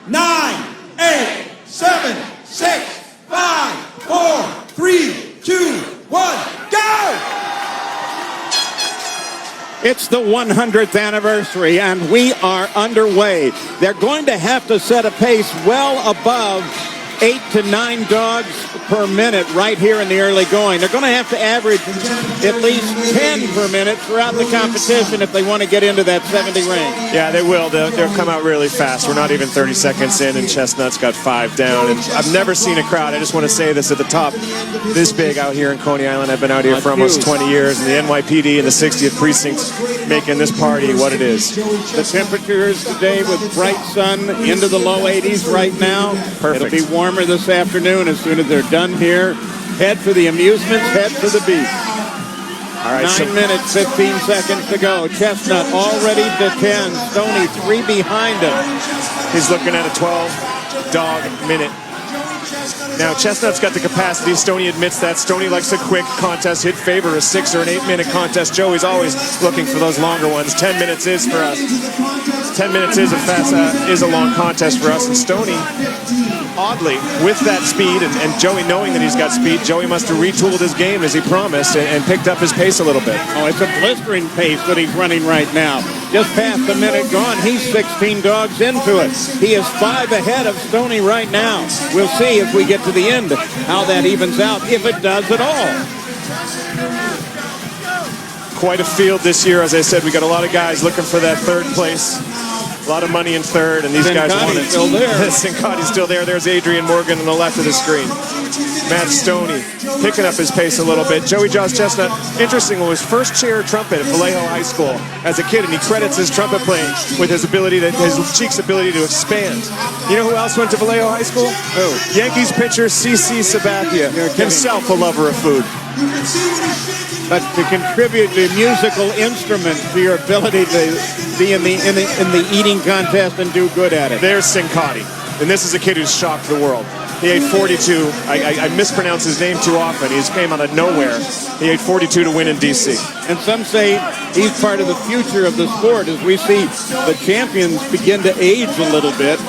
9, 8, 7, 6, 5, 4, 3, 2, 1, go! It's the 100th anniversary, and we are underway. They're going to have to set a pace well above 8 to 9 dogs per minute right here in the early going. They're going to have to average at least 10 per minute throughout the competition if they want to get into that 70 range. Yeah, they will. They'll come out really fast. We're not even 30 seconds in, and Chestnut's got 5 down. And I've never seen a crowd. I just want to say this at the top. This big out here in Coney Island. I've been out here for almost 20 years, and the NYPD and the 60th Precinct making this party what it is. The temperatures today with bright sun into the low 80s right now. Perfect. It'll be warmer this afternoon as soon as they're done here. Head for the amusements, head for the beach. All right, 9 minutes, 15 seconds to go. Chestnut already to 10. Stoney 3 behind him. He's looking at a 12-dog minute. Now, Chestnut's got the capacity. Stoney admits that. Stoney likes a quick contest. Hit favor a 6 or an 8-minute contest. Joey's always looking for those longer ones. 10 minutes is for us. 10 minutes is a long contest for us. And Stoney, oddly, with that speed, and Joey knowing that he's got speed, Joey must have retooled his game as he promised and picked up his pace a little bit. Oh, it's a blistering pace that he's running right now. Just past the minute gone, he's 16 dogs into it. He is 5 ahead of Stoney right now. We'll see if we get to the end how that evens out, if it does at all. Quite a field this year. As I said, we got a lot of guys looking for that third place. A lot of money in third, and these guys want it. Still there. Sincotti's still there. There's Adrian Morgan on the left of the screen. Matt Stoney picking up his pace a little bit. Joey Jaws Chestnut, interesting, was first chair trumpet at Vallejo High School as a kid, and he credits his trumpet playing with his cheek's ability to expand. You know who else went to Vallejo High School? Who? Yankees pitcher C.C. Sabathia, himself a lover of food. But to contribute to musical instruments to your ability to be in the eating contest and do good at it. There's Cincotti, and this is a kid who's shocked the world. He ate 42. I mispronounce his name too often. He came out of nowhere. He ate 42 to win in D.C. And some say he's part of the future of the sport as we see the champions begin to age a little bit.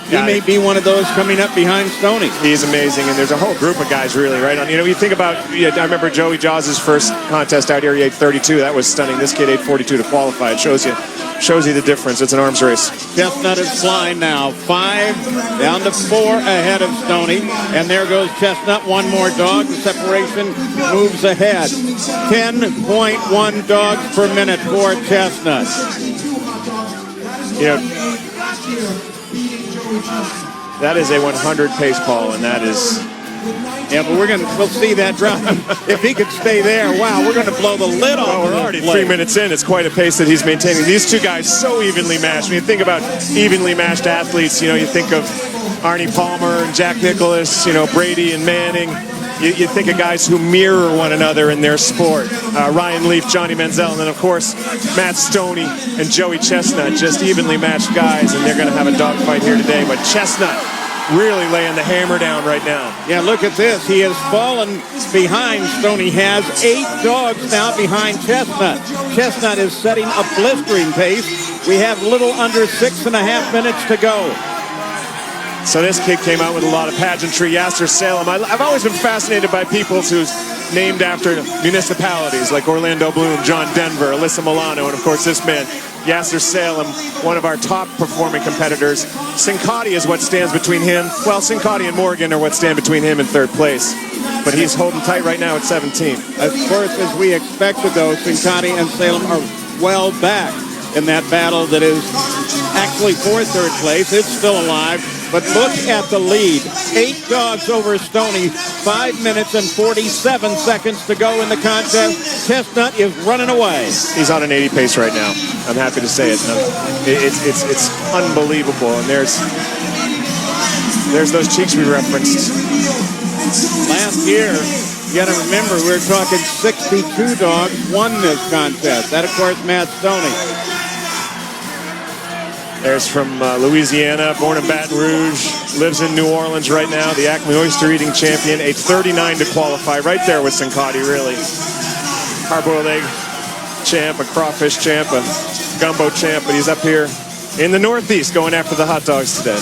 He may be one of those coming up behind Stoney. He's amazing, and there's a whole group of guys really, right? You know, you think about, I remember Joey Jaws' first contest out here, he ate 32. That was stunning. This kid ate 42 to qualify. It shows you the difference. It's an arms race. Chestnut is flying now. 5 down to 4 ahead of Stoney. And there goes Chestnut. One more dog. The separation moves ahead. 10.1 dogs per minute for Chestnut. You know, that is a 100 pace, Paul, and that is... Yeah, but we'll see that drop. If he could stay there, wow, we're going to blow the lid off. Well, we're already 3 minutes in. It's quite a pace that he's maintaining. These two guys so evenly matched. When you think about evenly matched athletes, you think of Arnie Palmer and Jack Nicklaus, Brady and Manning. You think of guys who mirror one another in their sport. Ryan Leaf, Johnny Manziel, and then, of course, Matt Stoney and Joey Chestnut, just evenly matched guys, and they're going to have a dogfight here today. But Chestnut really laying the hammer down right now. Yeah, look at this. He has fallen behind. Stoney has 8 dogs now behind Chestnut. Chestnut is setting a blistering pace. We have little under 6.5 minutes to go. So this kid came out with a lot of pageantry. Yasser Salem. I've always been fascinated by people who's named after municipalities like Orlando Bloom, John Denver, Alyssa Milano, and of course this man, Yasser Salem, one of our top performing competitors. Cincotti is what stands between him. Well, Cincotti and Morgan are what stand between him and third place. But he's holding tight right now at 17. Of course, as we expected, though, Cincotti and Salem are well back in that battle that is actually for third place. It's still alive. But look at the lead. 8 dogs over Stoney. 5 minutes and 47 seconds to go in the contest. Chestnut is running away. He's on an 80 pace right now. I'm happy to say it. It's unbelievable. And there's those cheeks we referenced. Last year, you got to remember, we were talking 62 dogs won this contest. That, of course, Matt Stoney. There's from Louisiana, born in Baton Rouge, lives in New Orleans right now, the Acme Oyster Eating Champion, ate 39 to qualify, right there with Cincotti, really. Hard-boiled egg champ, a crawfish champ, a gumbo champ, but he's up here in the Northeast going after the hot dogs today.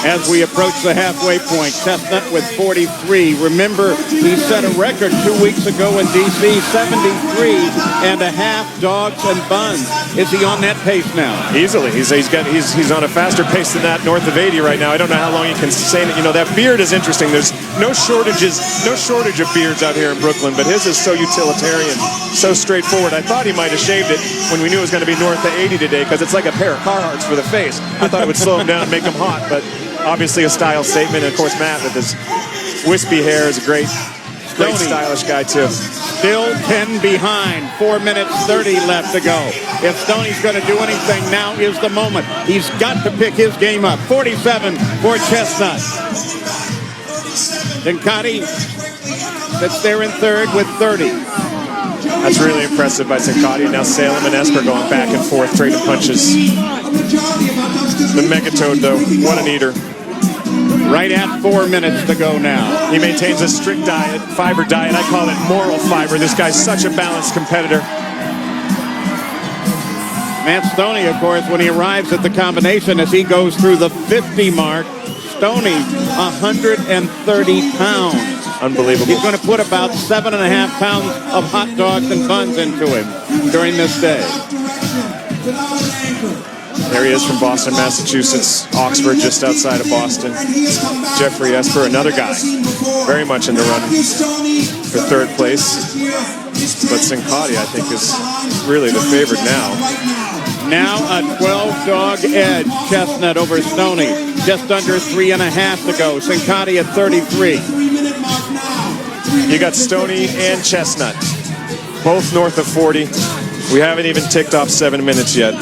As we approach the halfway point, Chestnut with 43. Remember, he set a record 2 weeks ago in D.C., 73 and a half dogs and buns. Is he on that pace now? Easily. He's on a faster pace than that, north of 80 right now. I don't know how long he can sustain it. You know, that beard is interesting. There's no shortage of beards out here in Brooklyn, but his is so utilitarian, so straightforward. I thought he might have shaved it when we knew it was going to be north of 80 today, because it's like a pair of Carhartts for the face. I thought it would slow him down and make him hot, but obviously a style statement. And of course, Matt with his wispy hair is a great stylish guy too. Still 10 behind, 4 minutes 30 left to go. If Stoney's going to do anything, now is the moment. He's got to pick his game up. 47 for Chestnut. Sincotti sits there in third with 30. That's really impressive by Sincotti. Now Salem and Esper going back and forth, trading punches. The Megatoad, though, what an eater. Right at 4 minutes to go now. He maintains a strict diet, fiber diet. I call it moral fiber. This guy's such a balanced competitor. Matt Stoney, of course, when he arrives at the combination, as he goes through the 50 mark, Stoney, 130 pounds. Unbelievable. He's going to put about 7.5 pounds of hot dogs and buns into him during this day. There he is from Boston, Massachusetts. Oxford, just outside of Boston. Jeffrey Esper, another guy, very much in the run for third place. But Sincotti, I think, is really the favorite now. Now a 12-dog edge. Chestnut over Stoney. Just under 3.5 to go. Sincotti at 33. You got Stoney and Chestnut, both north of 40. We haven't even ticked off 7 minutes yet.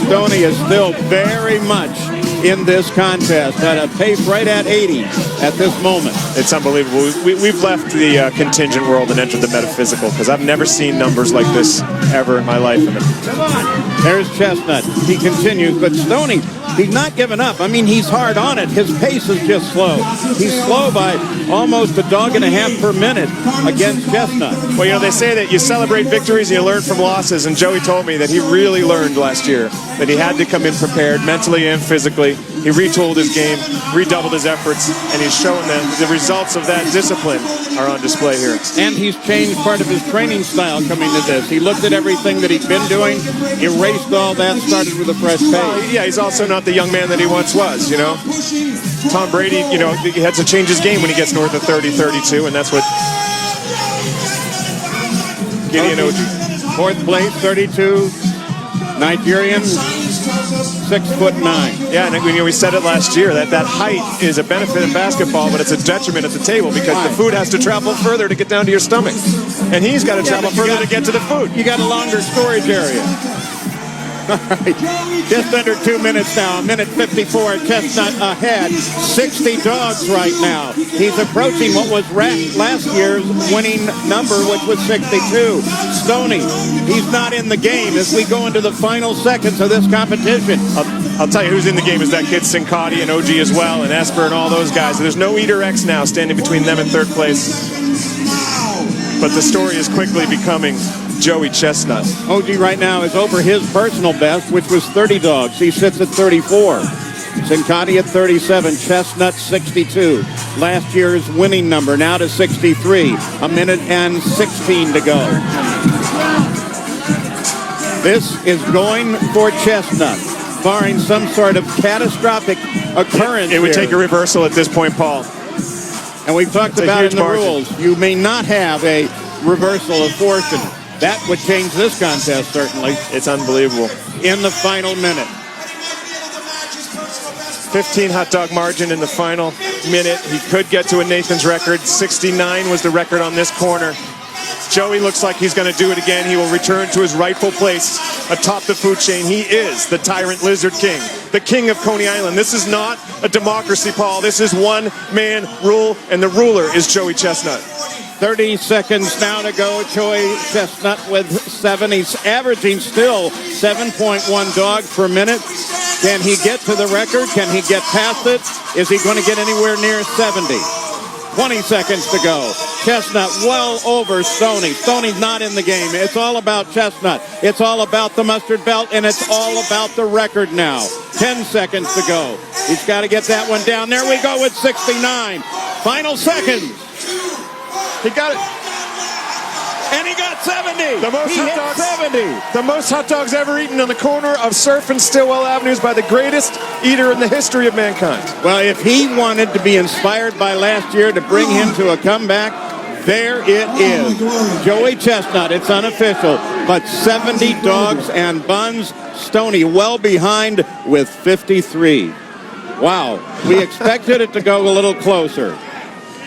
Stoney is still very much in this contest at a pace right at 80 at this moment. It's unbelievable. We've left the contingent world and entered the metaphysical, because I've never seen numbers like this ever in my life. Come on. There's Chestnut. He continues, but Stoney, he's not giving up. I mean, he's hard on it. His pace is just slow. He's slow by almost 1.5 dogs per minute against Chestnut. Well, you know, they say that you celebrate victories and you learn from losses, and Joey told me that he really learned last year that he had to come in prepared mentally and physically. He retooled his game, redoubled his efforts, and he's shown that the results of that discipline are on display here. And he's changed part of his training style coming to this. He looked at everything that he'd been doing, erased all that, started with a fresh pace. Yeah, he's also not the young man that he once was, you know. Tom Brady, you know, he had to change his game when he gets north of 30, 32, and that's what Gideon Oji. Fourth place, 32. Nigerian, 6'9". Yeah, and we said it last year that height is a benefit in basketball, but it's a detriment at the table, because the food has to travel further to get down to your stomach, and he's got to travel further to get to the food. You got a longer storage area. All right, just under 2 minutes now, 1:54. Chestnut ahead, 60 dogs right now. He's approaching what was last year's winning number, which was 62. Stoney, he's not in the game as we go into the final seconds of this competition. I'll tell you who's in the game is that kid Sincotti and OG as well, and Esper and all those guys. There's no Eater X now standing between them and third place. But the story is quickly becoming Joey Chestnut. OG right now is over his personal best, which was 30 dogs. He sits at 34. Sincotti at 37. Chestnut 62. Last year's winning number now to 63. 1:16 to go. This is going for Chestnut, barring some sort of catastrophic occurrence. It would take a reversal at this point, Paul. And we've talked about in the rules, you may not have a reversal of fortune. That would change this contest, certainly. It's unbelievable. In the final minute. 15 hot dog margin in the final minute. He could get to a Nathan's record. 69 was the record on this corner. Joey looks like he's going to do it again. He will return to his rightful place atop the food chain. He is the Tyrant Lizard King, the king of Coney Island. This is not a democracy, Paul. This is one-man rule, and the ruler is Joey Chestnut. 30 seconds now to go. Joey Chestnut with 7. He's averaging still 7.1 dogs per minute. Can he get to the record? Can he get past it? Is he going to get anywhere near 70? 20 seconds to go. Chestnut well over Stoney. Stoney's not in the game. It's all about Chestnut. It's all about the mustard belt, and it's all about the record now. 10 seconds to go. He's got to get that one down. There we go with 69. Final seconds. He got it. And he got 70. The most he hot hit dogs, 70. The most hot dogs ever eaten on the corner of Surf and Stillwell Avenues by the greatest eater in the history of mankind. Well, if he wanted to be inspired by last year to bring him to a comeback, there it is. Joey Chestnut, it's unofficial, but 70 dogs and buns. Stoney well behind with 53. Wow, we expected it to go a little closer.